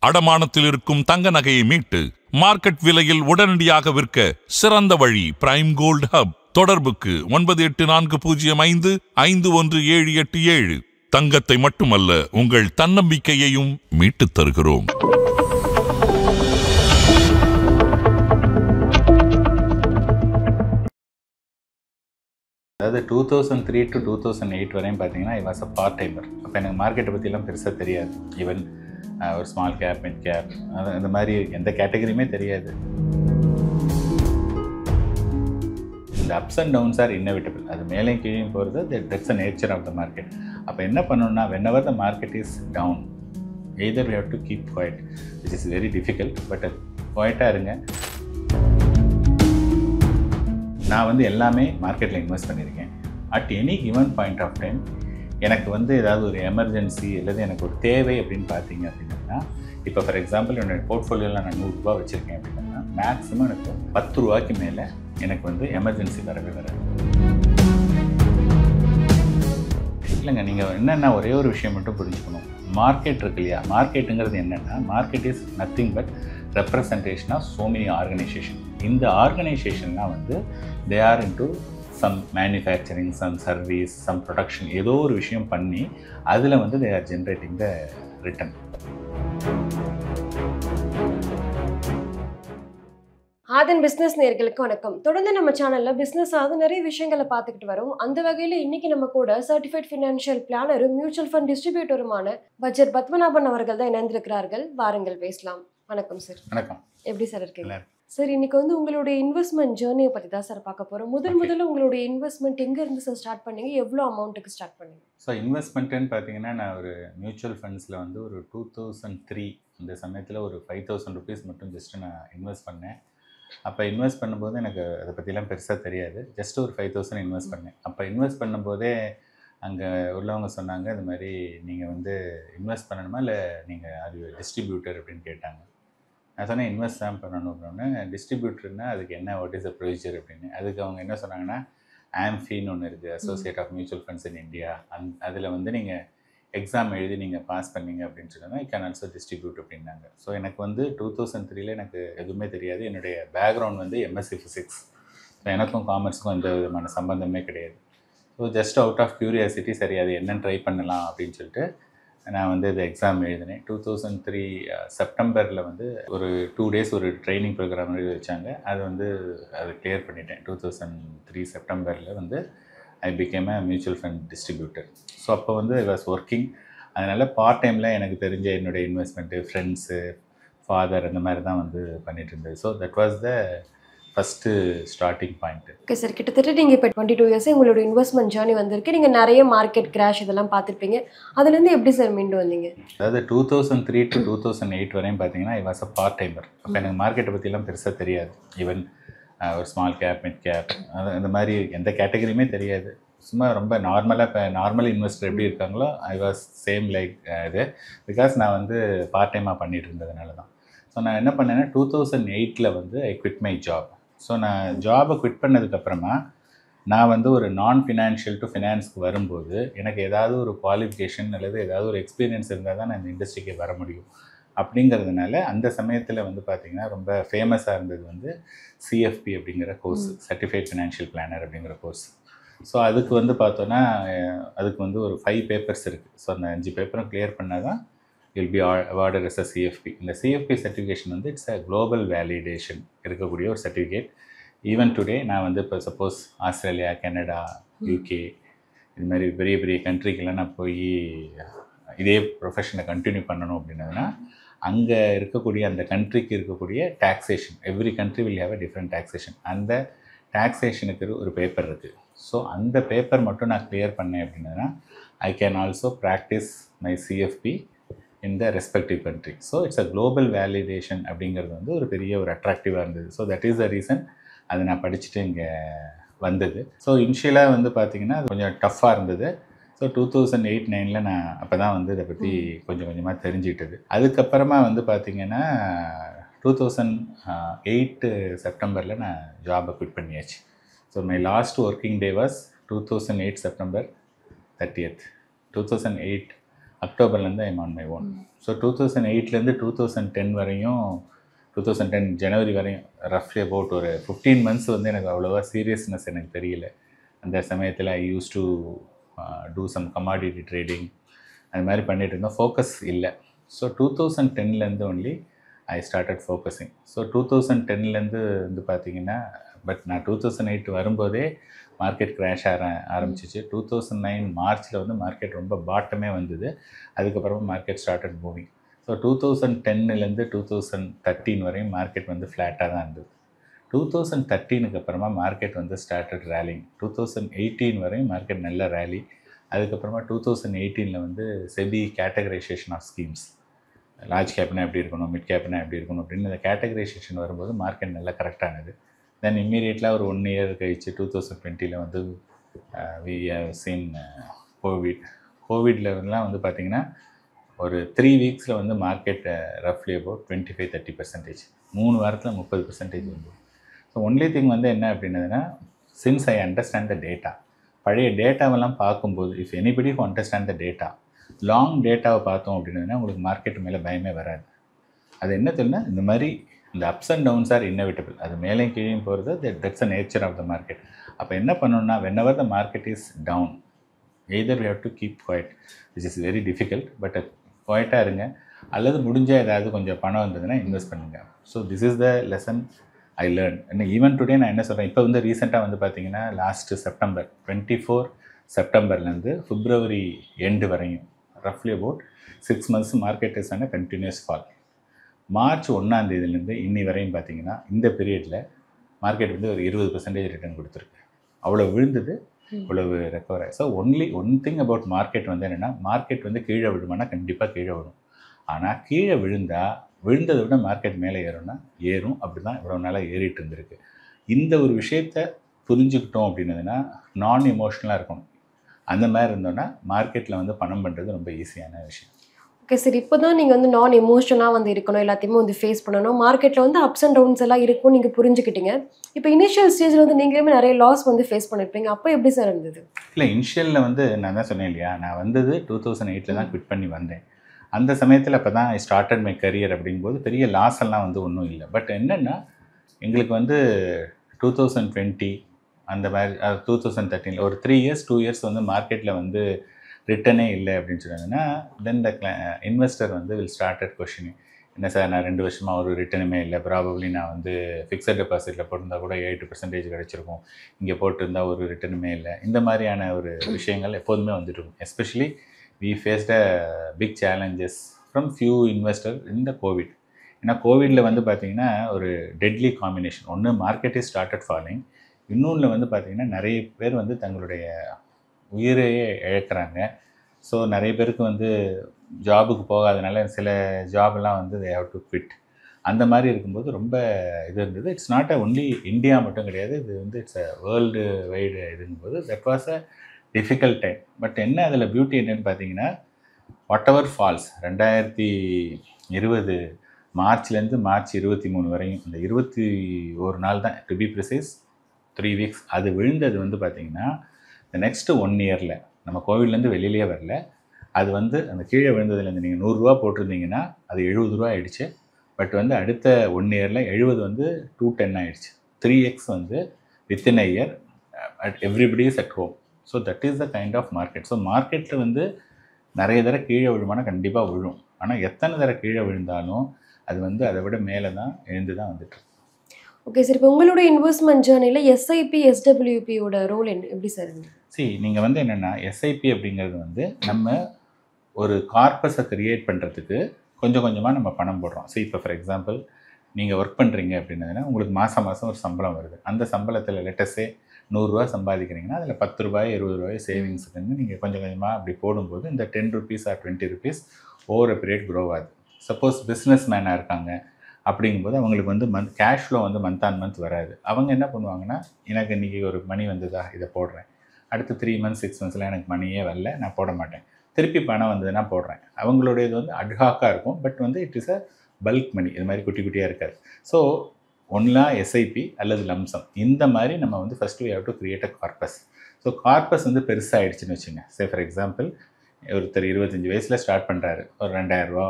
அடமானத்தில் இருக்கும் தங்க நகையை மீட்டு மார்க்கெட் விலையில் உடனடியாக விற்க சிறந்த வழி பிரைம் கோல்ட் ஹப். தொடர்புக்கு 9840551787. தங்கத்தை மட்டுமல்ல, உங்கள் தன்னம்பிக்கையையும் மீட்டுத் தருகிறோம். அதாவது 2003 to 2008 வரையும் பார்த்தீங்கன்னா I was a part timer. அப்போ எனக்கு மார்க்கெட்டை பற்றிலாம் பெருசாக தெரியாது. ஈவன் ஒரு ஸ்மால் கேப், மிட் கேப், அந்த மாதிரி எந்த கேட்டகரியுமே தெரியாது. இந்த ups and downs are inevitable. அது மேலே கீழே போகிறது, that's a nature of the market. அப்போ என்ன பண்ணணும்னா, whenever the market is down, either we have to keep quiet, which is very difficult, but குவாய்ட்டாக இருங்க. நான் வந்து எல்லாமே மார்க்கெட்டில் இன்வெஸ்ட் பண்ணியிருக்கேன். At any given point of time எனக்கு வந்து ஏதாவது ஒரு எமர்ஜென்சி அல்லது எனக்கு ஒரு தேவை அப்படின்னு பார்த்தீங்க அப்படின்னா, இப்போ ஃபார் எக்ஸாம்பிள் என்னோடய போர்ட்ஃபோலியோவில் நான் 100 ரூபா வச்சுருக்கேன் அப்படின்னா, மேக்ஸிமம் எனக்கு 10 ரூபாய்க்கு மேலே எனக்கு வந்து எமர்ஜென்சி வரவே வராது. இல்லைங்க, நீங்கள் என்னென்னா ஒரே ஒரு விஷயம் மட்டும் புரிஞ்சுக்கணும். மார்க்கெட் இருக்கு இல்லையா, மார்க்கெட்டுங்கிறது என்னென்னா, market is nothing but representation of so many organisation. இந்த ஆர்கனைசேஷன்லாம் வந்து they are into some manufacturing, some service, some production, ஏதோ ஒரு விஷயம் பண்ணி அதில் வந்து they are generating the return. Aadhan business நேயர்களுக்கு வணக்கம். தொடர்ந்து நம்ம சேனல்ல பிசினஸ் நிறைய விஷயங்களை பார்த்துக்கிட்டு வரோம். அந்த வகையில் இன்னைக்கு நம்ம கூட சர்டிஃபைட் ஃபினான்ஷியல் பிளானரும் மியூச்சுவல் ஃபண்ட் டிஸ்ட்ரிபியூட்டருமான பட்ஜெட் பத்மநாபன் அவர்கள் தான் இணைந்திருக்கிறார்கள். வாருங்கள் பேசலாம். வணக்கம் சார். வணக்கம். எப்படி சார் இருக்கீங்க? சார், இன்னைக்கு வந்து உங்களுடைய இன்வெஸ்ட்மெண்ட் ஜேர்னியை பற்றி தான் சார் பார்க்க போகிறோம். முதல்ல உங்களுடைய இன்வெஸ்ட்மெண்ட் எங்கேருந்து சார் ஸ்டார்ட் பண்ணீங்க, எவ்வளோ அமௌண்ட்டுக்கு ஸ்டார்ட் பண்ணீங்க? ஸோ இன்வெஸ்ட்மெண்ட்டுன்னு பார்த்தீங்கன்னா, நான் ஒரு மியூச்சுவல் ஃபண்ட்ஸில் வந்து ஒரு 2003 அந்த சமயத்தில் ஒரு 5000 ருபீஸ் மட்டும் ஜஸ்ட்டு நான் இன்வெஸ்ட் பண்ணேன். அப்போ இன்வெஸ்ட் பண்ணும்போது எனக்கு அதை பற்றிலாம் பெருசாக தெரியாது. ஜஸ்ட் ஒரு 5000 இன்வெஸ்ட் பண்ணேன். அப்போ இன்வெஸ்ட் பண்ணும்போதே அங்கே உள்ளவங்க சொன்னாங்க, இது மாதிரி நீங்கள் வந்து இன்வெஸ்ட் பண்ணணுமா இல்லை நீங்கள் அது டிஸ்ட்ரிபியூட்டர் அப்படின்னு கேட்டாங்க. நான் சொன்னேன் இன்வெஸ்ட் தான் பண்ணணும் அப்படின்னு. டிஸ்ட்ரிபியூட்டர்னா அதுக்கு என்ன, வாட் இஸ் த ப்ரொசீஜர் அப்படின்னு. அதுக்கு அவங்க என்ன சொன்னாங்கன்னா, ஆம்ஃபின்னு ஒன்று இருக்குது, associate of mutual funds in India. அதில் வந்து நீங்கள் எக்ஸாம் எழுதி நீங்கள் பாஸ் பண்ணீங்க அப்படின்னு சொன்னால் ஐ கேன் ஆல்சோ டிஸ்ட்ரிபியூட் அப்படின்னாங்க. ஸோ எனக்கு வந்து 2003 எனக்கு எதுவுமே தெரியாது. என்னுடைய பேக்ரவுண்ட் வந்து எம்எஸ்சி ஃபிசிக்ஸ். ஸோ எனக்கும் காமர்ஸுக்கும் எந்த விதமான சம்பந்தமே கிடையாது. So just out of curiosity, சரி அது என்னன்னு ட்ரை பண்ணலாம் அப்படின்னு சொல்லிட்டு நான் வந்து இது எக்ஸாம் எழுதினேன். 2003 செப்டம்பரில் வந்து ஒரு 2 டேஸ் ஒரு ட்ரைனிங் ப்ரோக்ராம் எழுதி வச்சாங்க. அது வந்து அது கிளியர் பண்ணிட்டேன். 2003 செப்டம்பரில் வந்து I became a mutual fund distributor. So அப்போ வந்து ஐ வாஸ் ஒர்க்கிங். அதனால் பார்ட் டைமில் எனக்கு தெரிஞ்ச என்னுடைய இன்வெஸ்ட்மெண்ட்டு, ஃப்ரெண்ட்ஸு, ஃபாதர் அந்த மாதிரி தான் வந்து பண்ணிட்டு இருந்தது. So that was the first starting point. Okay sir, கிட்டத்தட்ட நீங்கள் இப்போ 22 இயர்ஸ் உங்களோட இன்வெஸ்ட்மெண்ட் ஜேர்னி வந்திருக்கு. நீங்கள் நிறைய மார்க்கெட் கிராஷ் இதெல்லாம் பார்த்துருப்பீங்க. அதுலேருந்து எப்படி சார் மீண்டு வந்தீங்க? அதாவது 2003 to 2008 வரையும் பார்த்தீங்கன்னா I was a part timer. அப்போ எனக்கு மார்க்கெட்டை பற்றிலாம் பெருசாக தெரியாது. ஈவன் ஒரு ஸ்மால் கேப், மிட் கேப், அந்த மாதிரி எந்த கேட்டகரியுமே தெரியாது. சும்மா ரொம்ப நார்மலாக, இப்போ நார்மல் இன்வெஸ்டர் எப்படி இருக்காங்களோ ஐ வாஸ் சேம் லைக் இது. பிகாஸ் நான் வந்து பார்ட் டைமாக பண்ணிகிட்டு இருந்ததுனால தான். ஸோ நான் என்ன பண்ணேன்னா 2008 வந்து I quit my job. So நான் ஜாபை குவிட் பண்ணதுக்கப்புறமா நான் வந்து ஒரு நான் ஃபினான்ஷியல் டு ஃபினான்ஸ்க்கு வரும்போது எனக்கு ஏதாவது ஒரு குவாலிஃபிகேஷன் அல்லது ஏதாவது ஒரு எக்ஸ்பீரியன்ஸ் இருந்தால் தான் நான் இந்த இண்டஸ்ட்ரிக்கு வர முடியும். அப்படிங்கிறதுனால அந்த சமயத்தில் வந்து பார்த்திங்கன்னா ரொம்ப ஃபேமஸாக இருந்தது வந்து சிஎஃப்பி அப்படிங்கிற கோர்ஸ், சர்டிஃபைட் ஃபினான்ஷியல் பிளானர் அப்படிங்கிற கோர்ஸ். ஸோ அதுக்கு வந்து பார்த்தோன்னா அதுக்கு வந்து ஒரு 5 பேப்பர்ஸ் இருக்குது. ஸோ அந்த 5 பேப்பரும் கிளியர் பண்ணால் தான் will be awarded as a CFP. இந்த சிஎஃப்பி சர்டிஃபிகேஷன் வந்து இட்ஸ் அ குளோபல் வேலிடேஷன் இருக்கக்கூடிய ஒரு சர்டிஃபிகேட். ஈவன் டுடே நான் வந்து இப்போ சப்போஸ் ஆஸ்திரேலியா, கனடா, யூகே இது மாதிரி பெரிய பெரிய கண்ட்ரிக்கெல்லாம் நான் போய் இதே ப்ரொஃபஷனை கண்டினியூ பண்ணணும் அப்படின்னதுன்னா அங்கே இருக்கக்கூடிய அந்த கண்ட்ரிக்கு இருக்கக்கூடிய taxation, every country will have a different taxation. அந்த டாக்ஸேஷனுக்கு ஒரு பேப்பர் இருக்குது. ஸோ அந்த பேப்பர் மட்டும் நான் கிளியர் பண்ணேன் அப்படின்னா I can also practice my CFP in the respective country. So it's a global validation அப்படிங்கிறது வந்து ஒரு பெரிய ஒரு அட்ராக்டிவாக இருந்தது. So that is the reason அதை நான் படிச்சுட்டு இங்கே வந்தது. ஸோ இனிஷியலாக வந்து பார்த்திங்கன்னா அது கொஞ்சம் டஃப்பாக இருந்தது. ஸோ 2008-9 நான் அப்போ தான் வந்து இதை பற்றி கொஞ்சம் கொஞ்சமாக தெரிஞ்சுக்கிட்டது. அதுக்கப்புறமா வந்து பார்த்திங்கன்னா 2008 செப்டம்பரில் நான் ஜாபை குவிட் பண்ணியாச்சு. So my last working day was 2008 September 30th. 2008 அக்டோபர்லேருந்து I'm on my own. So 2008லேருந்து 2010 வரையும் 2010 ஜனவரி வரையும் ரஃப்லி அபவுட் ஒரு 15 months வந்து எனக்கு அவ்வளோவா சீரியஸ்னஸ் எனக்கு தெரியல. அந்த சமயத்தில் I used to do some commodity trading அது மாதிரி பண்ணிகிட்டு இருந்தோம். ஃபோக்கஸ் இல்லை. ஸோ 2010லேருந்து only I started focusing. So 2010லேருந்து வந்து பார்த்திங்கன்னா பட் நான் 2008 வரும்போதே மார்க்கெட் கிராஷ் ஆரம்பிச்சிச்சு. 2009 மார்ச்சில் வந்து மார்க்கெட் ரொம்ப பாட்டமே வந்தது. அதுக்கப்புறமா மார்க்கெட் ஸ்டார்டட் மூவிங். ஸோ 2010லேருந்து 2013 வரையும் மார்க்கெட் வந்து ஃப்ளாட்டாக தான் இருந்தது. 2013க்கு அப்புறமா மார்க்கெட் வந்து ஸ்டார்டட் ரேலிங். 2018 வரையும் மார்க்கெட் நல்ல ரேலி. அதுக்கப்புறமா 2018 வந்து SEBI categorisation of schemes, large கேப்னா எப்படி இருக்கணும், மிட் கேப்னா எப்படி இருக்கணும் அப்படின்னு இந்த கேட்டகரைசேஷன் வரும்போது மார்க்கெட் நல்லா கரெக்டானது. தென் இம்மீடியட்லாக ஒரு 1 year கழிச்சு 2020 வந்து வி ஹவ் சீன் கோவிட்லாம் வந்து பார்த்திங்கன்னா ஒரு 3 weeks வந்து மார்க்கெட் ரஃப்லி அபவுட் 25-30%, 3 வாரத்தில் 30% வந்து. ஸோ ஒன்லி திங் வந்து என்ன அப்படின்னதுன்னா, since I understand the data, பழைய டேட்டாவெல்லாம் பார்க்கும்போது if anybody who understand the data, long டேட்டாவை பார்த்தோம் அப்படின்னதுன்னா உங்களுக்கு மார்க்கெட் மேலே பயமே வராது. அது என்ன தெரியுன்னா, இந்த மாதிரி இந்த ups and downs are inevitable. அது மேலேயும் கீழேயும் போகிறது, that's a nature of the market. அப்போ என்ன பண்ணணும்னா, whenever the market is down, either we have to keep quiet, which is very difficult, but குவாய்ட்டாக இருங்க, அல்லது முடிஞ்சால் ஏதாவது கொஞ்சம் பணம் வந்ததுன்னா இன்வெஸ்ட் பண்ணுங்கள். So this is the lesson I learn. என்ன ஈவன் டுடே நான் என்ன சொல்கிறேன், இப்போ வந்து ரீசெண்டாக வந்து பார்த்திங்கன்னா லாஸ்ட்டு September 24 செப்டம்பர்லேருந்து February எண்டு வரையும் ரஃப்லி அபவுட் 6 months மார்க்கெட் இஸ் ஆன கண்டினியூஸ் ஃபால். மார்ச் 1 இன்னி வரையும் பார்த்திங்கன்னா இந்த பீரியடில் மார்க்கெட் வந்து ஒரு 20% ரிட்டர்ன் கொடுத்துருக்கு. அவ்வளோ விழுந்தது, இவ்வளவு ரெக்கவர் ஆகி. So one thing about market வந்து என்னென்னா, மார்க்கெட் வந்து கீழே விழுமானா கண்டிப்பாக கீழே விழும். ஆனால் கீழே விழுந்ததை விட மார்க்கெட் மேலே ஏறும்னா ஏறும். அப்படி தான் இவ்வளோ நாளாக ஏறிட்டு இருந்திருக்கு. இந்த ஒரு விஷயத்தை புரிஞ்சுக்கிட்டோம் அப்படின்னதுன்னா, நான் எமோஷ்னலாக இருக்கணும். அந்த மாதிரி இருந்தோன்னா மார்க்கெட்டில் வந்து பணம் பண்ணுறது ரொம்ப ஈஸியான விஷயம். ஓகே சார், இப்போ தான் நீங்கள் வந்து நான் எமோஷனாக வந்து இருக்கணும், எல்லாத்தையுமே வந்து ஃபேஸ் பண்ணணும், மார்க்கெட்டில் வந்து அப்ஸ் அண்ட் டவுன்ஸ் எல்லாம் இருக்கும் நீங்கள் புரிஞ்சுக்கிட்டீங்க. இப்போ இனிஷியல் ஸ்டேஜில் வந்து நீங்களுமே நிறைய லாஸ் வந்து ஃபேஸ் பண்ணியிருப்பீங்க. அப்போ எப்படி சார் இருந்தது? இல்லை, இனிஷியலில் வந்து நான் தான் சொன்னேன் இல்லையா, நான் வந்தது 2008 தான் குவிட் பண்ணி வந்தேன். அந்த சமயத்தில் அப்போ தான் ஐ ஸ்டார்டட் மை கரியர். அப்படிங்கும்போது பெரிய லாஸ் எல்லாம் வந்து ஒன்றும் இல்லை. பட் என்னென்னா, எங்களுக்கு வந்து 2020 அந்த மாதிரி 2013 ஒரு 3 years 2 years வந்து மார்க்கெட்டில் வந்து ரிட்டனே இல்லை அப்படின்னு சொன்னாங்கன்னா, தென் த இன்வெஸ்டர் வந்து வில் ஸ்டார்டட் கொஷினிங். என்ன சார், நான் 2 வருஷமாக ஒரு ரிட்டனுமே இல்லை, ப்ராபப்ளி நான் வந்து ஃபிக்ஸட் டெபாசிட்டில் போட்டிருந்தா கூட 8% கிடச்சிருக்கும், இங்கே போட்டிருந்தா ஒரு ரிட்டனுமே இல்லை. இந்த மாதிரியான ஒரு விஷயங்கள் எப்போதுமே வந்துட்டு இருக்கும். Especially we faced a big challenges from few investor in the covid. ஏன்னா கோவிடில் வந்து பார்த்திங்கன்னா ஒரு டெட்லி காம்பினேஷன். ஒன்று மார்க்கெட் இஸ் ஸ்டார்டட் ஃபாலிங், இன்னொன்று வந்து பார்த்திங்கன்னா நிறைய பேர் வந்து தங்களுடைய உயிரையே இழக்கிறாங்க. ஸோ நிறைய பேருக்கு வந்து ஜாபுக்கு போகாதனால சில ஜாபெல்லாம் வந்து தே ஹேவ் டு குவிட். அந்த மாதிரி இருக்கும்போது ரொம்ப இது இருந்தது. It's not a only India மட்டும் கிடையாது, இது வந்து இட்ஸ் அ வேர்ல்டு வைடு இதுங்கும்போது that was a difficult time. But என்ன அதில் பியூட்டி என்னென்னு பார்த்தீங்கன்னா, வாட் எவர் ஃபால்ஸ் 2020 மார்ச்லேருந்து மார்ச் 23 வரையும் இந்த 21 நாள் தான், டு பி ப்ரிசைஸ் 3 weeks, அது விழுந்தது வந்து பார்த்திங்கன்னா இந்த நெக்ஸ்ட்டு 1 yearல நம்ம கோவிட்லேருந்து வெளியிலே வரல. அது வந்து அந்த கீழே விழுந்ததுலேருந்து நீங்கள் 100 ரூபா போட்டிருந்தீங்கன்னா அது 70 ரூபா ஆகிடுச்சு. பட் வந்து அடுத்த 1 yearல 70 வந்து 210 ஆகிடுச்சு. 3x வந்து within a year. Everybody is at home. So that is the kind of market. So மார்க்கெட்டில் வந்து நிறைய தடவை கீழே விழுமானா கண்டிப்பாக விழும். ஆனால் எத்தனை தடவை கீழே விழுந்தாலும் அது வந்து அதை விட மேலே தான் எழுந்து தான் வந்துட்டு. ஓகே சார், இப்போ உங்களுடைய இன்வெஸ்ட்மெண்ட் ஜேர்னியில் எஸ்ஐபி எஸ்டபிள்யூபியோட ரோல் எப்படி சார் இருந்தது? நீங்கள் வந்து என்னென்னா, எஸ்ஐபி அப்படிங்கிறது வந்து நம்ம ஒரு கார்பஸை கிரியேட் பண்ணுறதுக்கு கொஞ்சம் கொஞ்சமாக நம்ம பணம் போடுறோம். இப்போ ஃபார் எக்ஸாம்பிள் நீங்கள் ஒர்க் பண்ணுறீங்க அப்படின்னதுன்னா உங்களுக்கு மாதம் ஒரு சம்பளம் வருது. அந்த சம்பளத்தில் லெட்டஸே 100 ரூபா சம்பாதிக்கிறீங்கன்னா அதில் 10 ரூபாய் 20 ரூபாய் சேவிங்ஸுக்குன்னு நீங்கள் கொஞ்சம் கொஞ்சமாக அப்படி போடும்போது இந்த 10 rupees or 20 rupees over period grow ஆகுது. சப்போஸ் பிஸ்னஸ் மேனாக இருக்காங்க அப்படிங்கும்போது அவங்களுக்கு வந்து கேஷ் ஃப்ளோ வந்து மந்த் ஆன் மந்த் வராது. அவங்க என்ன பண்ணுவாங்கன்னா, எனக்கு இன்றைக்கி ஒரு மணி வந்ததா, இதை போடுறேன், அடுத்து 3 months 6 monthsலாம் எனக்கு மணியே வரல, நான் போட மாட்டேன், திருப்பி பணம் வந்ததுன்னா போடுறேன். அவங்களுடைய இது வந்து அட்ஹாக்காக இருக்கும். பட் வந்து இட் இஸ் அ பல்க் மணி, இது மாதிரி குட்டி குட்டியாக இருக்காது. ஸோ ஒன்றா எஸ்ஐபி அல்லது லம்சம், இந்த மாதிரி நம்ம வந்து first we have to create a corpus. So corpus வந்து பெருசாகிடுச்சுன்னு வச்சுங்க. ஃபார் எக்ஸாம்பிள் ஒருத்தர் 25 வயசில் ஸ்டார்ட் பண்ணுறாரு, ஒரு 2000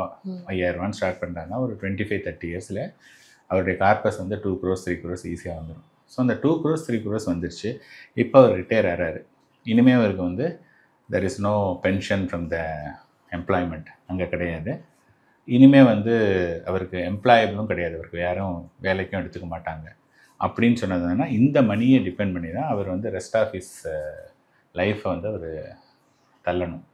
5000 ஸ்டார்ட் பண்ணுறாங்கன்னா ஒரு 25-30 இயர்ஸில் அவருடைய கார்பஸ் வந்து 2 crores 3 crores ஈஸியாக வந்துடும். ஸோ அந்த 2 crores 3 crores வந்துருச்சு. இப்போ அவர் ரிட்டையர் ஆகிறாரு. இனிமேல் அவருக்கு வந்து there is no pension from the employment, அங்கே கிடையாது. இனிமேல் வந்து அவருக்கு எம்ப்ளாயபிளும் கிடையாது, அவருக்கு யாரும் வேலைக்கும் எடுத்துக்க மாட்டாங்க அப்படின்னு சொன்னதுன்னா இந்த மணியை டிபெண்ட் பண்ணி தான் அவர் வந்து ரெஸ்ட் ஆஃப் ஹிஸ் லைஃப்பை வந்து அவர் தள்ளணும்.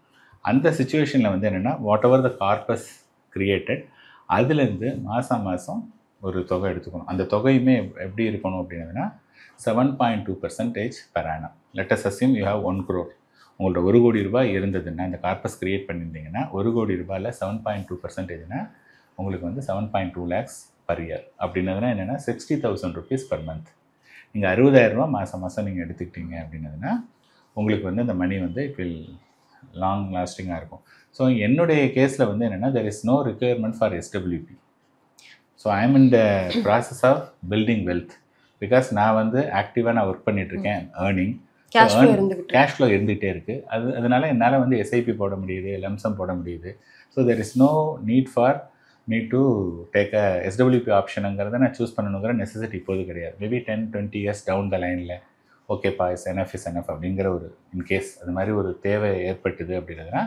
அந்த சுச்சுவேஷனில் வந்து என்னென்னா what ever the corpus created அதுலேருந்து மாதம் ஒரு தொகை எடுத்துக்கணும். அந்த தொகையுமே எப்படி இருக்கணும் அப்படின்னா 7.2% per annum. Let us assume you have 1 crore. உங்கள்ட்ட 1 கோடி ரூபாய் இருந்ததுன்னா இந்த கார்பஸ் கிரியேட் பண்ணியிருந்தீங்கன்னா 1 கோடி ரூபாயில் 7.2%னா உங்களுக்கு வந்து 7.2 lakhs per year. அப்படின்னதுனா என்னென்னா 60,000 rupees per month. நீங்கள் 60,000 ரூபா மாதம் நீங்கள் எடுத்துக்கிட்டீங்க அப்படின்னதுன்னா உங்களுக்கு வந்து அந்த மணி வந்து இட் வில் லாங் லாஸ்டிங்காக இருக்கும். ஸோ என்னுடைய கேஸில் வந்து என்னென்னா there is no requirement for SWP. So I am in the process of building wealth. Because நான் வந்து ஆக்டிவாக நான் ஒர்க் பண்ணிகிட்ருக்கேன், ஏர்னிங் கேஷ் ஃப்ளோ இருந்துகிட்டே இருக்குது. அதனால என்னால் வந்து SIP போட முடியுது, லம்சம் போட முடியுது. So there is no need for நீ டு டேக் அ SWP ஆப்ஷனுங்கிறத நான் சூஸ் பண்ணணுங்கிற நெசசிட்டி இப்போது கிடையாது. மேபி 10-20 இயர்ஸ் டவுன் த லைனில் ஓகேப்பா இஸ் என்எஃப் அப்படிங்கிற ஒரு இன்கேஸ் அது மாதிரி ஒரு தேவை ஏற்பட்டுது அப்படின்றதுனா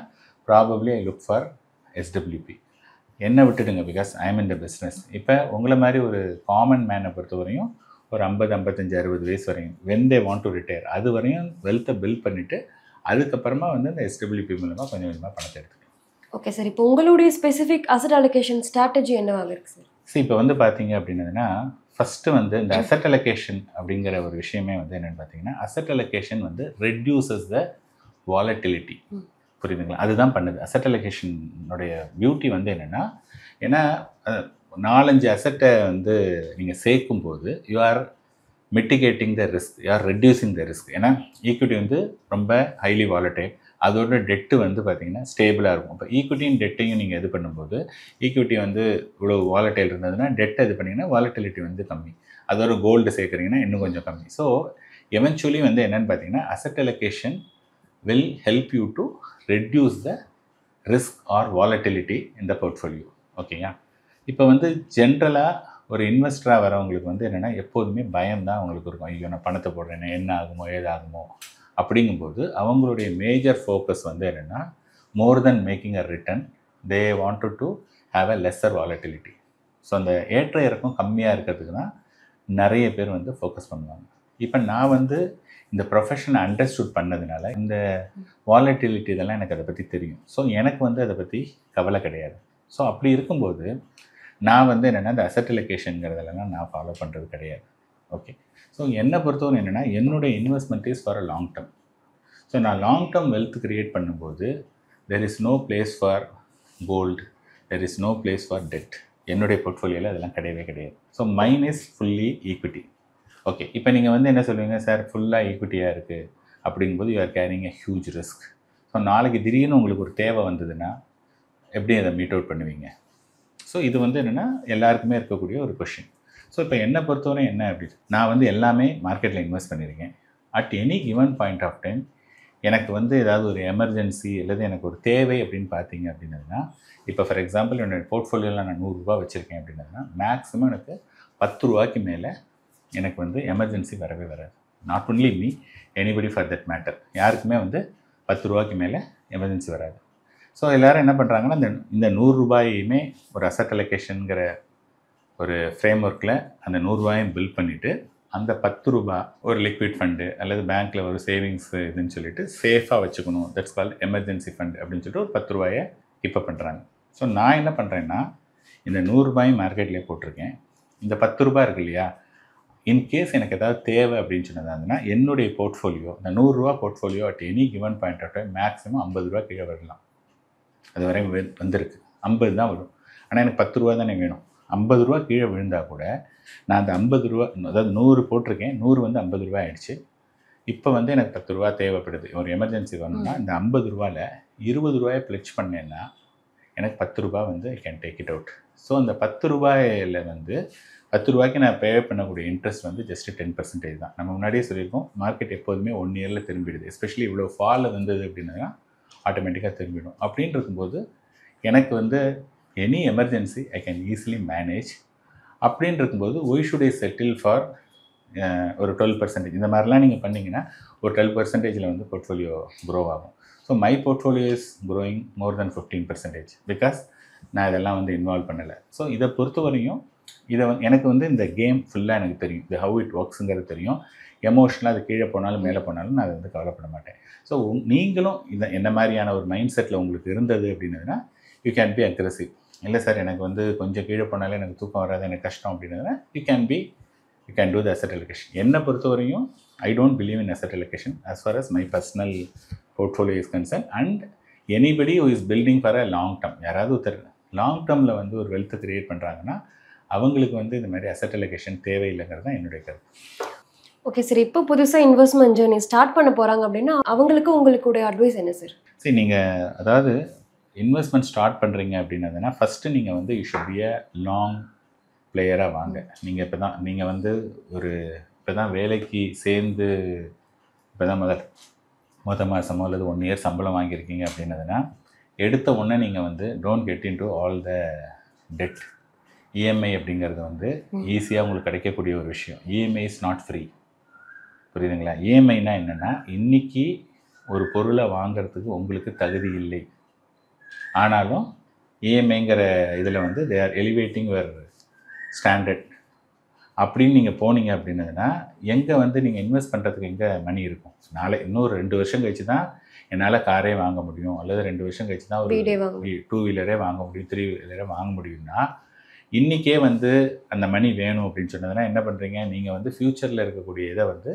probably I look for SWP. என்னை விட்டுடுங்க, because I am in the business. இப்போ உங்களை மாதிரி ஒரு காமன் மேனை பொறுத்தவரையும் ஒரு 50, 55, 60 வயசு வரையும் when they want to retire அது வரையும் வெல்த்தை பில்ட் பண்ணிவிட்டு அதுக்கப்புறமா வந்து இந்த SWP மூலமாக கொஞ்சம் கொஞ்சமாக பணத்தை எடுத்துக்கலாம். ஓகே சார், இப்போ உங்களுடைய ஸ்பெசிஃபிக் அசட் அலோகேஷன் ஸ்ட்ராட்டஜி என்னவாக இருக்குது சார்? சரி, இப்போ வந்து பார்த்தீங்க அப்படின்னதுன்னா ஃபஸ்ட்டு வந்து இந்த அசட் அலோகேஷன் அப்படிங்கிற ஒரு விஷயமே வந்து என்னென்னு பார்த்தீங்கன்னா அசட் அலோகேஷன் வந்து ரெடியூசஸ் த வாலட்டிலிட்டி. புரியுதுங்களா? அதுதான் பண்ணுது. அசட் அலோகேஷனுடைய பியூட்டி வந்து என்னென்னா, ஏன்னா 4-5 அசட்டை வந்து நீங்கள் சேர்க்கும் போது you are mitigating the risk, you are reducing the risk. ஏன்னா ஈக்விட்டி வந்து ரொம்ப ஹைலி வாலட்டைல், அதோட டெட்டு வந்து பார்த்திங்கன்னா ஸ்டேபிளாக இருக்கும். இப்போ ஈக்விட்டியும் டெட்டையும் நீங்கள் இது பண்ணும்போது ஈக்விட்டி வந்து இவ்வளோ வாலட்டைல் இருந்ததுன்னா டெட் இது பண்ணிங்கன்னா வாலட்டிலிட்டி வந்து கம்மி. அதோட கோல்டு சேர்க்குறீங்கன்னா இன்னும் கொஞ்சம் கம்மி. ஸோ எவென்ச்சுவலி வந்து என்னென்னு பார்த்தீங்கன்னா asset allocation will help you to reduce the risk or volatility in the portfolio. ஓகேயா? இப்போ வந்து ஜென்ரலாக ஒரு இன்வெஸ்டராக வரவங்களுக்கு வந்து என்னென்னா எப்போதுமே பயம்தான் அவங்களுக்கு இருக்கும். ஐயோ நான் பணத்தை போடுறேன், என்ன ஆகுமோ ஏதாகுமோ அப்படிங்கும்போது அவங்களுடைய மேஜர் ஃபோக்கஸ் வந்து என்னென்னா more than making a return they wanted to have a lesser volatility. So அந்த ஏற்ற இறக்கம் கம்மியாக இருக்கிறதுக்கு தான் நிறைய பேர் வந்து ஃபோக்கஸ் பண்ணுவாங்க. இப்போ நான் வந்து இந்த ப்ரொஃபஷனை அண்டர்ஸ்டுட் பண்ணதுனால இந்த வாலட்டிலிட்டி இதெல்லாம் எனக்கு அதை பற்றி தெரியும். ஸோ எனக்கு வந்து அதை பற்றி கவலை கிடையாது. ஸோ அப்படி இருக்கும்போது நான் வந்து என்னென்னா இந்த அசட் அலோகேஷனுங்கிறதெல்லாம் நான் ஃபாலோ பண்ணுறது கிடையாது. ஓகே, ஸோ என்னை பொறுத்தவரை என்னென்னா என்னுடைய investment is for a long term. So நான் லாங் டேர்ம் வெல்த் க்ரியேட் பண்ணும்போது there is no place for gold, there is no place for debt. என்னுடைய போர்ட்ஃபோலியோவில் அதெல்லாம் கிடையவே கிடையாது. So mine is fully equity. Okay, இப்போ நீங்கள் வந்து என்ன சொல்லுவீங்க, சார் ஃபுல்லாக ஈக்விட்டியாக இருக்குது அப்படிங்கும்போது you are carrying a huge risk. So நாளைக்கு திடீர்னு உங்களுக்கு ஒரு தேவை வந்ததுன்னா எப்படி அதை மீட் அவுட் பண்ணுவீங்க? ஸோ இது வந்து என்னென்னா எல்லாருக்குமே இருக்கக்கூடிய ஒரு கொஷின். ஸோ இப்போ என்னை பொறுத்தவரை என்ன அப்படி, நான் வந்து எல்லாமே மார்க்கெட்டில் இன்வெஸ்ட் பண்ணியிருக்கேன். At any given point of time எனக்கு வந்து ஏதாவது ஒரு எமர்ஜென்சி அல்லது எனக்கு ஒரு தேவை அப்படின்னு பார்த்தீங்க அப்படின்னா, இப்போ ஃபார் எக்ஸாம்பிள் என்னோடய போர்ட்ஃபோலியோவில் நான் 100 ரூபா வச்சுருக்கேன் அப்படின்னா மேக்ஸிமம் எனக்கு 10 ரூபாய்க்கு மேலே எனக்கு வந்து எமர்ஜென்சி வரவே வராது. Not only me, anybody for that matter, யாருக்குமே வந்து 10 ரூபாய்க்கு மேலே எமர்ஜென்சி வராது. ஸோ எல்லோரும் என்ன பண்ணுறாங்கன்னா இந்த 100 ரூபாயுமே ஒரு அசட் அலோகேஷனுங்கிற ஒரு ஃப்ரேம் ஒர்க்கில் அந்த 100 ரூபாயும் பில்ட் பண்ணிவிட்டு அந்த 10 ரூபா ஒரு லிக்விட் ஃபண்டு அல்லது பேங்க்கில் ஒரு சேவிங்ஸ் இதுன்னு சொல்லிட்டு சேஃபாக வச்சுக்கணும், தட்ஸ் கால் எமர்ஜென்சி ஃபண்ட் அப்படின்னு சொல்லிட்டு ஒரு 10 ரூபாயை இப்போ பண்ணுறாங்க. ஸோ நான் என்ன பண்ணுறேன்னா இந்த 100 ரூபாயும் மார்க்கெட்லேயே போட்டிருக்கேன். இந்த 10 ரூபாய் இருக்கு இல்லையா, இன்கேஸ் எனக்கு ஏதாவது தேவை அப்படின்னு சொன்னதாங்கன்னா என்னுடைய போர்ட்ஃபோலியோ இந்த 100 ரூபா portfolio at any given point of time maximum 50 ரூபா கீழே வரலாம். அது வரை வந்திருக்கு, 50 தான் வரும். ஆனால் எனக்கு 10 ரூபா தானே வேணும். 50 ரூபா கீழே விழுந்தால் கூட நான் அந்த 50 ரூபா, அதாவது 100 போட்டிருக்கேன், 100 வந்து 50 ரூபா ஆகிடுச்சு. இப்போ வந்து எனக்கு 10 ரூபா தேவைப்படுது, ஒரு எமர்ஜென்சி வரணும்னா இந்த 50 ரூபாயில் 20 ரூபாயை பிளெச் பண்ணேன்னா எனக்கு 10 ரூபா வந்து I can take it out. So அந்த 10 ரூபாயில் வந்து 10 ரூபாய்க்கு நான் பே பண்ணக்கூடிய இன்ட்ரெஸ்ட் வந்து ஜஸ்ட்டு 10% தான். நம்ம முன்னாடியே சொல்லியிருக்கோம், மார்க்கெட் எப்போதுமே 1 இயரில் திரும்பிடுது. எஸ்பெஷலி இவ்வளோ ஃபால் வந்தது அப்படின்னா ஆட்டோமேட்டிக்காக திரும்பிடும். அப்படின்னு இருக்கும்போது எனக்கு வந்து any emergency I can easily manage. அப்படின்னு இருக்கும்போது why should I settle for ஒரு 12%. இந்த மாதிரிலாம் நீங்கள் பண்ணிங்கன்னா ஒரு 12%ல் வந்து போர்ட்ஃபோலியோ க்ரோ ஆகும். So my portfolio is growing more then 15% because நான் இதெல்லாம் வந்து இன்வால்வ் பண்ணலை. ஸோ இதை பொறுத்தவரையும் எனக்கு வந்து இந்த கேம் ஃபுல்லாக எனக்கு தெரியும், இது ஹவு இட் ஒர்க்ஸுங்கிறது தெரியும். எமோஷனலாக அது கீழே போனாலும் மேலே போனாலும் நான் அதை வந்து கவலைப்பட மாட்டேன். ஸோ நீங்களும் என்ன மாதிரியான ஒரு மைண்ட் செட்டில் உங்களுக்கு இருந்தது அப்படின்னதுன்னா யூ கேன் பி அக்ரெசிவ். இல்லை சார் எனக்கு வந்து கொஞ்சம் கீழே போனாலே எனக்கு தூக்கம் வராது, எனக்கு கஷ்டம் அப்படின்னதுன்னா you can do the asset allocation. என்னை பொறுத்தவரையும் I don't believe in asset allocation as far as my personal portfolio is concerned. and anybody who is building for a long term, யாராவது ஒருத்தர் லாங் டேர்மில் வந்து ஒரு வெல்த்தை க்ரியேட் பண்ணுறாங்கன்னா அவங்களுக்கு வந்து இந்த மாதிரி அசெட் அலோகேஷன் தேவையில்லைங்கிறது தான் என்னுடைய கருத்து. ஓகே சார், இப்போ புதுசாக இன்வெஸ்ட்மெண்ட் ஜர்னி ஸ்டார்ட் பண்ண போகிறாங்க அப்படின்னா அவங்களுக்கு உங்களுடைய அட்வைஸ் என்ன சார்? சரி, நீங்கள் அதாவது இன்வெஸ்ட்மெண்ட் ஸ்டார்ட் பண்ணுறீங்க அப்படின்னதுன்னா ஃபஸ்ட்டு நீங்கள் வந்து you should be a long பிளேயராக வாங்க. நீங்கள் வந்து இப்போ தான் வேலைக்கு சேர்ந்து இப்போ தான் மொத மாதமோ அல்லது 1 year சம்பளம் வாங்கியிருக்கீங்க அப்படின்னதுன்னா எடுத்த உடனே நீங்கள் வந்து don't get into all the debt. EMI அப்படிங்கிறது வந்து ஈஸியாக உங்களுக்கு கிடைக்கக்கூடிய ஒரு விஷயம். இஎம்ஐ இஸ் நாட் ஃப்ரீ, புரியுதுங்களா? இஎம்ஐனா என்னென்னா இன்றைக்கி ஒரு பொருளை வாங்கிறதுக்கு உங்களுக்கு தகுதி இல்லை, ஆனாலும் இஎம்ஐங்கிற இதில் வந்து they R elevating your standard அப்படின்னு நீங்கள் போனீங்க அப்படின்னதுன்னா எங்கே வந்து நீங்கள் இன்வெஸ்ட் பண்ணுறதுக்கு எங்கே மணி இருக்கும்? இன்னொரு 2 வருஷம் கழிச்சு தான் என்னால் காரே வாங்க முடியும், அல்லது 2 வருஷம் கழிச்சு தான் ஒரு 2 வீலரே வாங்க முடியும், 3 வீலரே வாங்க முடியும்னா இன்றைக்கே வந்து அந்த மணி வேணும் அப்படின்னு சொன்னதுன்னா என்ன பண்ணுறீங்க? நீங்கள் வந்து ஃப்யூச்சரில் இருக்கக்கூடிய இதை வந்து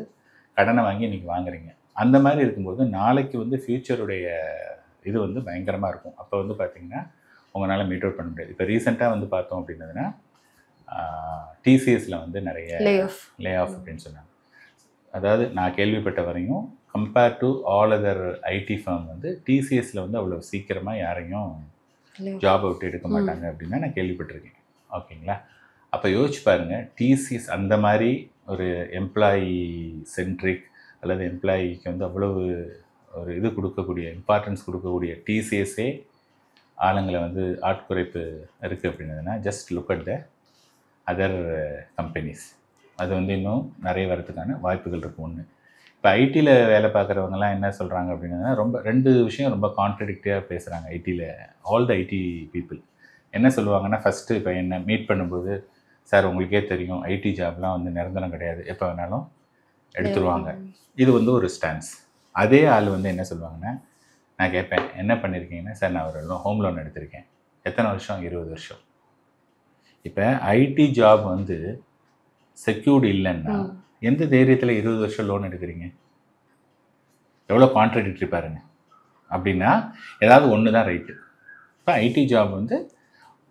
கடனை வாங்கி இன்றைக்கி வாங்குறீங்க. அந்த மாதிரி இருக்கும்போது நாளைக்கு வந்து ஃப்யூச்சருடைய இது வந்து பயங்கரமாக இருக்கும். அப்போ வந்து பார்த்திங்கன்னா உங்களால் மீட் அவுட் பண்ண முடியாது. இப்போ ரீசெண்டாக வந்து பார்த்தோம் அப்படின்னதுன்னா டிசிஎஸில் வந்து நிறைய லே ஆஃப் அப்படின்னு சொன்னாங்க. அதாவது நான் கேள்விப்பட்ட வரையும் compare to all other IT firm வந்து டிசிஎஸில் வந்து அவ்வளோ சீக்கிரமாக யாரையும் ஜாப் விட்டு எடுக்க மாட்டாங்க அப்படின்னு நான் கேள்விப்பட்டிருக்கேன். ஓகேங்களா? அப்போ யோசிச்சு பாருங்கள், டிசிஎஸ் அந்த மாதிரி ஒரு எம்ப்ளாயி சென்ட்ரிக் அல்லது எம்ப்ளாயிக்கு வந்து அவ்வளவு ஒரு இது கொடுக்கக்கூடிய இம்பார்ட்டன்ஸ் கொடுக்கக்கூடிய டிசிஎஸ்ஸே ஆளுங்களை வந்து ஆட்குறைப்பு இருக்குது அப்படின்னதுன்னா just look at the other companies. அது வந்து இன்னும் நிறைய வரதுக்கான வாய்ப்புகள் இருக்குது. ஒன்று, இப்போ ஐடியில் வேலை பார்க்குறவங்கலாம் என்ன சொல்கிறாங்க அப்படின்னா ரொம்ப 2 விஷயம் ரொம்ப கான்ட்ரடிக்டாக பேசுகிறாங்க ஐடியில். ஆல் த ஐடி பீப்புள் என்ன சொல்லுவாங்கன்னா, ஃபஸ்ட்டு இப்போ என்ன மீட் பண்ணும்போது, சார் உங்களுக்கே தெரியும் ஐடி ஜாப்லாம் வந்து நிரந்தரம் கிடையாது, எப்போ வேணாலும் எடுத்துருவாங்க. இது வந்து ஒரு ஸ்டான்ஸ். அதே ஆள் வந்து என்ன சொல்லுவாங்கன்னா, நான் கேட்பேன் என்ன பண்ணியிருக்கீங்கன்னா, சார் நான் ஒரு ஹோம் லோன் எடுத்திருக்கேன். எத்தனை வருஷம்? 20 வருஷம். இப்போ ஐடி ஜாப் வந்து செக்யூர்டு இல்லைன்னா எந்த தைரியத்தில் 20 வருஷம் லோன் எடுக்கிறீங்க? எவ்வளோ கான்ட்ரடிக்டரி பாருங்க. அப்படின்னா ஏதாவது ஒன்று தான் ரைட்டு. இப்போ ஐடி ஜாப் வந்து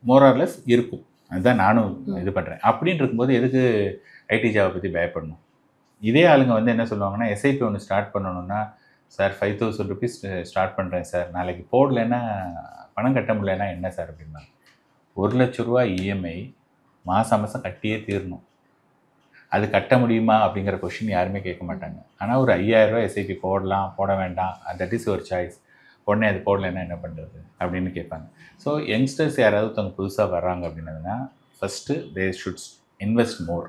மோரார்லெஸ் இருக்கும், அதுதான் நானும் இது பண்ணுறேன். அப்படின்னு இருக்கும்போது எதுக்கு ஐடி ஜாபை பற்றி பயப்படணும்? இதே ஆளுங்க வந்து என்ன சொல்லுவாங்கன்னா, எஸ்ஐபி ஒன்று ஸ்டார்ட் பண்ணணுன்னா, சார் 5000 rupees ஸ்டார்ட் பண்ணுறேன் சார், நாளைக்கு போடலைன்னா பணம் கட்ட முடியலன்னா என்ன சார் அப்படின்னா, 1 லட்ச ரூபா இஎம்ஐ மாதம் கட்டியே தீரணும். அது கட்ட முடியுமா அப்படிங்கிற கொஷின் யாருமே கேட்க மாட்டாங்க. ஆனால் ஒரு 5000 ரூபா எஸ்ஐபி போடலாம், போட வேண்டாம், தட் இஸ் யுவர் சாய்ஸ். உடனே அது போடலைன்னா என்ன பண்ணுறது அப்படின்னு கேட்பாங்க. ஸோ யங்ஸ்டர்ஸ் யாராவது ஒருத்தவங்க புதுசாக வர்றாங்க அப்படின்னதுன்னா first they should invest more.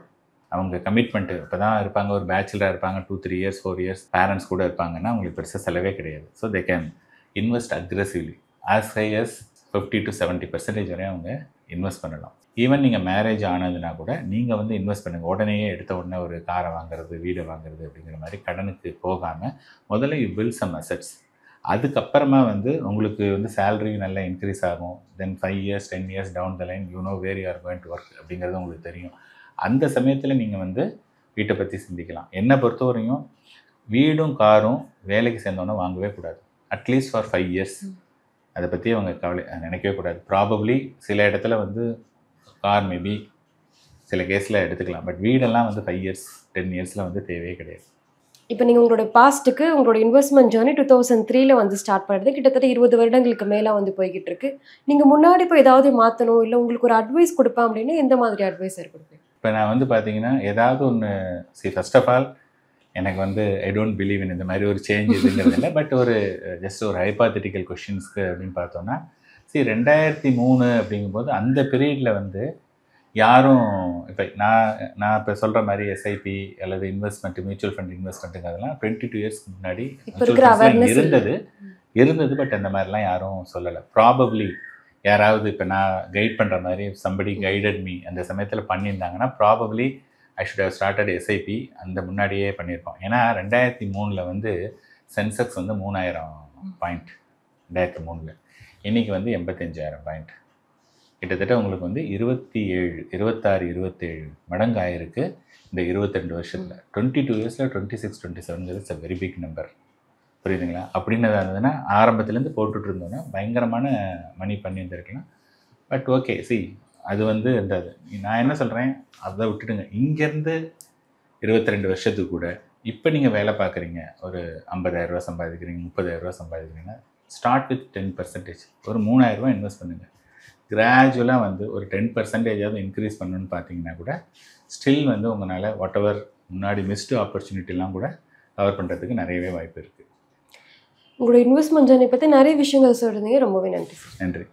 அவங்க கமிட்மெண்ட்டு இப்போ தான் இருப்பாங்க, ஒரு பேச்சுலராக இருப்பாங்க, 2-3 years 4 years பேரண்ட்ஸ் கூட இருப்பாங்கன்னா அவங்களுக்கு பெருசாக செலவே கிடையாது. So they can invest aggressively as high as 50 to 70% வரையும் அவங்க இன்வெஸ்ட் பண்ணலாம். ஈவன் நீங்கள் மேரேஜ் ஆனதுன்னா கூட நீங்கள் வந்து இன்வெஸ்ட் பண்ணுங்கள். உடனே எடுத்த உடனே ஒரு காரை வாங்குறது, வீடை வாங்குறது அப்படிங்கிற மாதிரி கடனுக்கு போகாமல் முதல்ல யூ பில்ட் சம் அசெட்ஸ். அதுக்கப்புறமா வந்து உங்களுக்கு வந்து சேலரி நல்லா இன்க்ரீஸ் ஆகும். Then 5 years 10 years down the line you know where you are going to work அப்படிங்கிறது உங்களுக்கு தெரியும். அந்த சமயத்தில் நீங்கள் வந்து வீட்டை பற்றி சிந்திக்கலாம். என்னை பொறுத்தவரையும் வீடும் காரும் வேலைக்கு சேர்ந்தோன்னே வாங்கவே கூடாது. அட்லீஸ்ட் ஃபார் 5 years அதை பற்றி அவங்க நினைக்கவே கூடாது. ப்ராபப்ளி சில இடத்துல வந்து கார் மேபி சில கேஸில் எடுத்துக்கலாம், பட் வீடெல்லாம் வந்து 5 years 10 yearsல வந்து தேவையே கிடையாது. இப்போ நீங்கள் உங்களோட பாஸ்ட்டுக்கு உங்களோட இன்வெஸ்ட்மெண்ட் ஜர்னி 2003 வந்து ஸ்டார்ட் பண்ணுறது கிட்டத்தட்ட 20 வருடங்களுக்கு மேலே வந்து போய்கிட்டு இருக்கு. நீங்கள் முன்னாடி இப்போ ஏதாவது மாற்றணும் இல்லை உங்களுக்கு ஒரு அட்வைஸ் கொடுப்பேன் அப்படின்னா எந்த மாதிரி அட்வைஸ் கொடுப்பேன்? இப்போ நான் வந்து பார்த்தீங்கன்னா ஏதாவது ஒன்று ஃபர்ஸ்ட் ஆஃப் ஆல் எனக்கு வந்து ஐ டோன்ட் பிலீவ் இன் இந்த மாதிரி ஒரு சேஞ்ச் இதுங்கிறது இல்லை. பட் ஒரு ஜஸ்ட் ஒரு ஹைபாத்தட்டிக்கல் கொஷின்ஸ்க்கு அப்படின்னு பார்த்தோன்னா, 2003 அப்படிங்கும்போது அந்த பீரியடில் வந்து யாரும் இப்போ நான் இப்போ சொல்கிற மாதிரி எஸ்ஐபி அல்லது இன்வெஸ்ட்மெண்ட், மியூச்சுவல் ஃபண்ட் இன்வெஸ்ட்மெண்ட்டுங்கிறதெல்லாம் 22 இயர்ஸ்க்கு முன்னாடி இருந்தது. பட் அந்த மாதிரிலாம் யாரும் சொல்லலை. ப்ராபப்ளி யாராவது இப்போ நான் கைட் பண்ணுற மாதிரி சம்படி கைடட் மீ அந்த சமயத்தில் பண்ணியிருந்தாங்கன்னா probably I should have started SIP அந்த முன்னாடியே பண்ணியிருப்போம். ஏன்னா 2003 வந்து சென்செக்ஸ் வந்து 3000 பாயிண்ட் 2003. இன்றைக்கி வந்து 85,000 பாயிண்ட். கிட்டத்தட்ட உங்களுக்கு வந்து 26-27 மடங்கு ஆயிருக்கு இந்த 22 வருஷத்தில். 22 இயர்ஸில் 26-27 it's a very big number. புரியுதுங்களா? அப்படின்னதாக இருந்ததுன்னா ஆரம்பத்துலேருந்து போட்டுட்டு இருந்தோன்னா பயங்கரமான மணி பண்ணியிருந்துருக்கலாம். பட் ஓகே, அது வந்து இருந்தது. நான் என்ன சொல்கிறேன், அதை விட்டுடுங்க. இங்கேருந்து 22 வருஷத்துக்கு கூட இப்போ நீங்கள் வேலை பார்க்குறீங்க, ஒரு 50,000 ரூபா சம்பாதிக்கிறீங்க, 30,000 ரூபா சம்பாதிக்கிறீங்க, ஸ்டார்ட் வித் 10%. ஒரு 3,000 ரூபா இன்வெஸ்ட் பண்ணுங்கள். கிராஜுவலாக வந்து ஒரு 10%ஆவது இன்க்ரீஸ் பண்ணணுன்னு பார்த்தீங்கன்னா கூட ஸ்டில் வந்து உங்களால் வாட் எவர் முன்னாடி மிஸ்டு ஆப்பர்ச்சுனிட்டிலாம் கூட கவர் பண்ணுறதுக்கு நிறையவே வாய்ப்பு இருக்குது. உங்களோட இன்வெஸ்ட்மெண்ட் ஜர்னி பற்றி நிறைய விஷயங்கள் சொல்கிறீங்க. ரொம்பவே நன்றி. நன்றி.